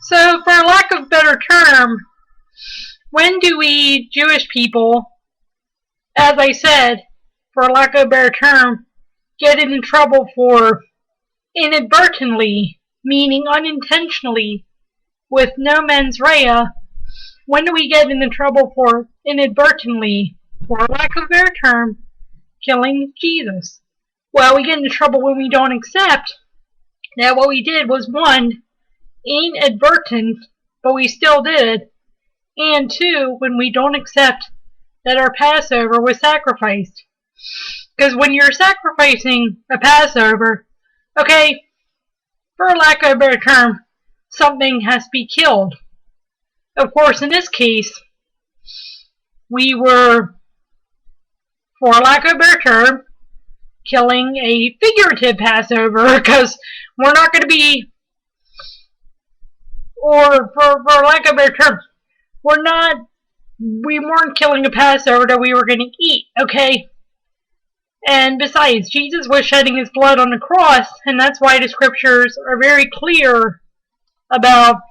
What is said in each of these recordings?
So, for lack of a better term, when do we Jewish people, as I said, for lack of a better term, get in trouble for inadvertently, meaning unintentionally, with no mens rea? When do we get into trouble for inadvertently, for lack of a better term, killing Jesus? Well, we get into trouble when we don't accept that what we did was, one, inadvertent, but we still did, and two, when we don't accept that our Passover was sacrificed. Because when you're sacrificing a Passover, okay, for lack of a better term, something has to be killed. Of course, in this case, we were, for lack of a better term, killing a figurative Passover, because we're not going to be, or for lack of a better term, we weren't killing a Passover that we were going to eat, okay? And besides, Jesus was shedding his blood on the cross, and that's why the scriptures are very clear about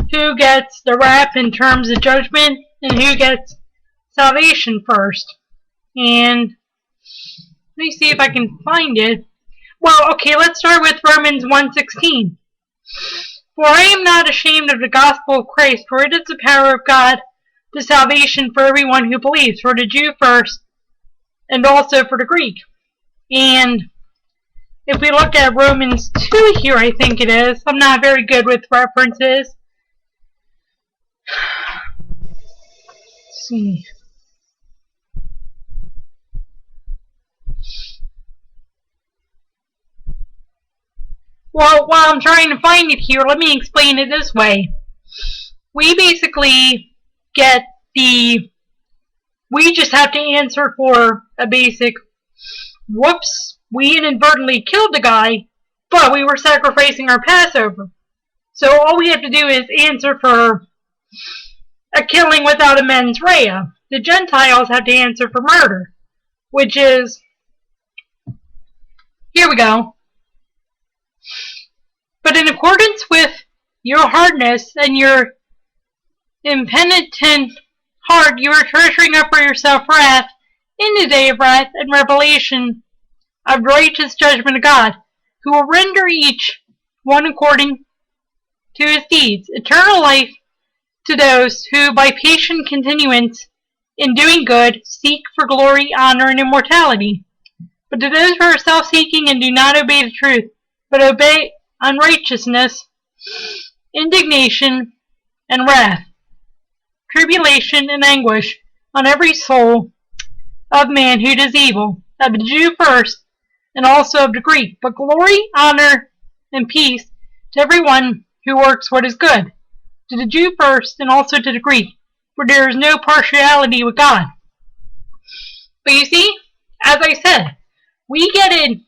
who gets the wrath in terms of judgment and who gets salvation first. And let me see if I can find it. Well, okay, let's start with Romans 1:16. For I am not ashamed of the gospel of Christ, for it is the power of God to salvation for everyone who believes, for the Jew first, and also for the Greek. And if we look at Romans 2 here, I think it is. I'm not very good with references. Let's see. Well, while I'm trying to find it here, let me explain it this way. We basically we just have to answer for a basic, whoops, we inadvertently killed the guy, but we were sacrificing our Passover. So all we have to do is answer for a killing without a mens rea. The Gentiles have to answer for murder, which is, here we go. But in accordance with your hardness and your impenitent heart, you are treasuring up for yourself wrath in the day of wrath and revelation of righteous judgment of God, who will render each one according to his deeds, eternal life to those who by patient continuance in doing good seek for glory, honor, and immortality. But to those who are self-seeking and do not obey the truth, but obey unrighteousness, indignation, and wrath, tribulation and anguish on every soul of man who does evil, of the Jew first, and also of the Greek, but glory, honor, and peace to everyone who works what is good, to the Jew first, and also to the Greek, for there is no partiality with God. But you see, as I said, we get it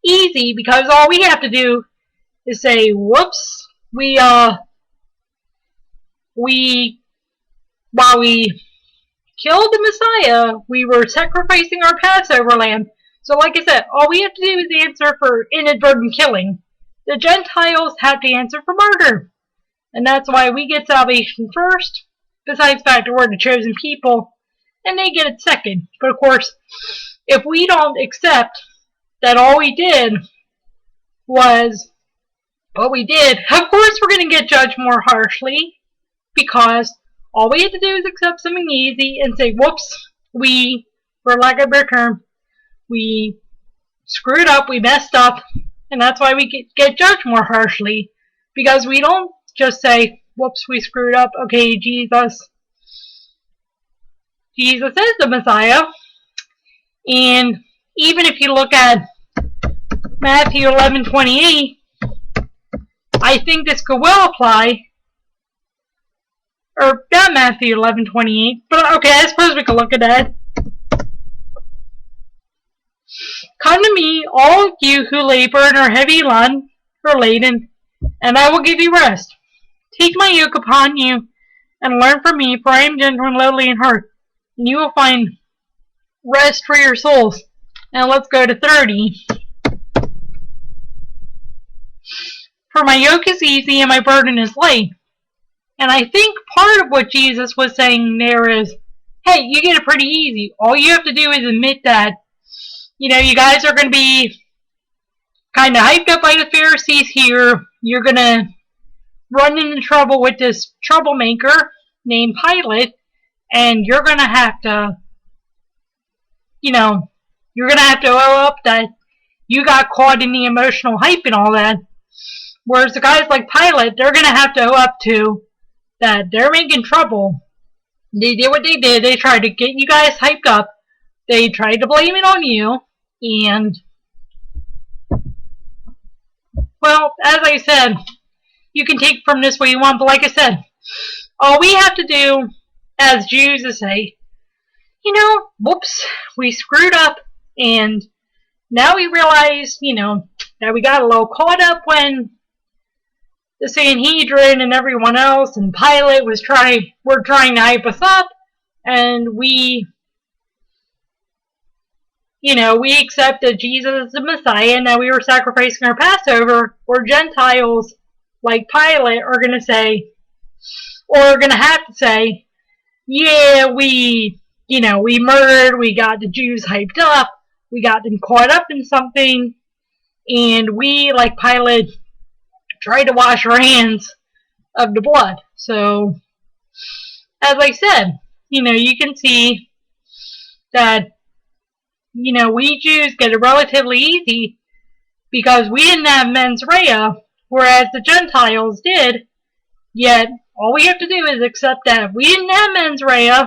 easy because all we have to do is say, whoops, while we killed the Messiah, we were sacrificing our Passover lamb. So like I said, all we have to do is answer for inadvertent killing. The Gentiles have to answer for murder. And that's why we get salvation first, besides the fact that we're the chosen people, and they get it second. But of course, if we don't accept that all we did was what we did, of course we're going to get judged more harshly, because all we have to do is accept something easy and say, whoops, for lack of a better term, we screwed up, we messed up, and that's why we get judged more harshly, because we don't just say, whoops, we screwed up, okay, Jesus is the Messiah. And even if you look at Matthew 11:28, I think this could well apply, or not Matthew 11:28, but okay, I suppose we could look at that. Come to me, all you who labor and are heavy laden, and I will give you rest. Take my yoke upon you, and learn from me, for I am gentle and lowly in heart, and you will find rest for your souls. Now let's go to 30. For my yoke is easy and my burden is light. And I think part of what Jesus was saying there is, hey, you get it pretty easy. All you have to do is admit that, you guys are going to be kind of hyped up by the Pharisees here. You're going to run into trouble with this troublemaker named Pilate, and you're going to have to, you're going to have to owe up that you got caught in the emotional hype and all that. Whereas the guys like Pilate, they're going to have to owe up to that they're making trouble. They did what they did. They tried to get you guys hyped up. They tried to blame it on you. And, well, as I said, you can take from this what you want. But like I said, all we have to do as Jews is say, whoops, we screwed up. And now we realize, that we got a little caught up when the Sanhedrin and everyone else and Pilate were trying to hype us up, and we accepted Jesus as the Messiah, and that we were sacrificing our Passover, or Gentiles like Pilate are going to say, or are going to have to say, yeah, we murdered, we got the Jews hyped up, we got them caught up in something, and we, like Pilate, tried to wash our hands of the blood. So, as I said, you can see that, we Jews get it relatively easy because we didn't have mens rea, whereas the Gentiles did, yet all we have to do is accept that we didn't have mens rea,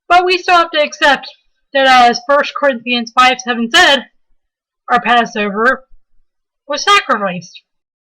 but we still have to accept that, as 1 Corinthians 5:7 said, our Passover was sacrificed.